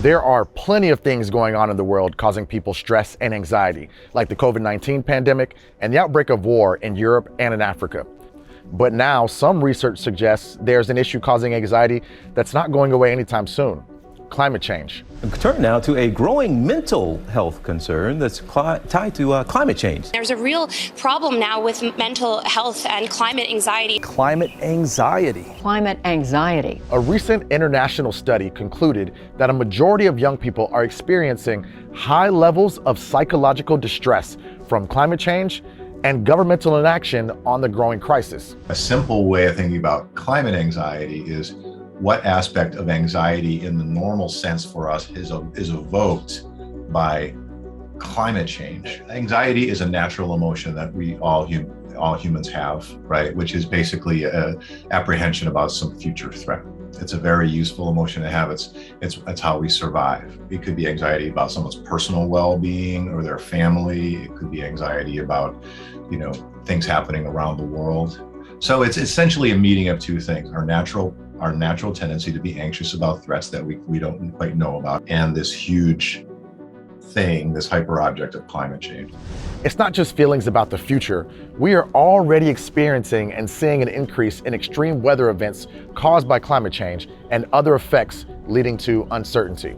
There are plenty of things going on in the world causing people stress and anxiety, like the COVID-19 pandemic and the outbreak of war in Europe and in Africa. But now some research suggests there's an issue causing anxiety that's not going away anytime soon: climate change. Turn now to a growing mental health concern that's tied to climate change. There's a real problem now with mental health and climate anxiety. Climate anxiety. Climate anxiety. A recent international study concluded that a majority of young people are experiencing high levels of psychological distress from climate change and governmental inaction on the growing crisis. A simple way of thinking about climate anxiety is what aspect of anxiety in the normal sense for us is evoked by climate change. Anxiety is a natural emotion that we all humans have, right? Which is basically an apprehension about some future threat. It's a very useful emotion to have. It's how we survive. It could be anxiety about someone's personal well-being or their family. It could be anxiety about, things happening around the world. So it's essentially a meeting of two things: our natural tendency to be anxious about threats that we don't quite know about, and this huge thing, this hyperobject of climate change. It's not just feelings about the future. We are already experiencing and seeing an increase in extreme weather events caused by climate change and other effects leading to uncertainty.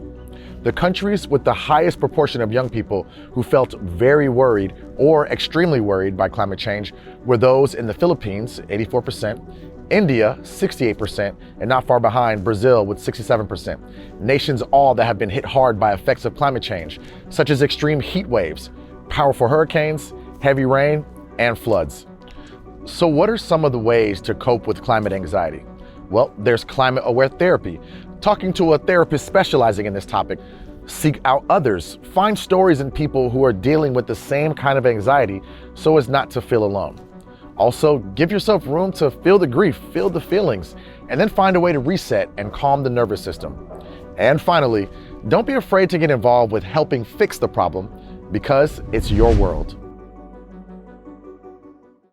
The countries with the highest proportion of young people who felt very worried or extremely worried by climate change were those in the Philippines, 84%, India, 68%, and not far behind, Brazil with 67%. Nations all that have been hit hard by effects of climate change, such as extreme heat waves, powerful hurricanes, heavy rain, and floods. So what are some of the ways to cope with climate anxiety? Well, there's climate-aware therapy. Talking to a therapist specializing in this topic. Seek out others. Find stories in people who are dealing with the same kind of anxiety so as not to feel alone. Also, give yourself room to feel the grief, feel the feelings, and then find a way to reset and calm the nervous system. And finally, don't be afraid to get involved with helping fix the problem, because it's your world.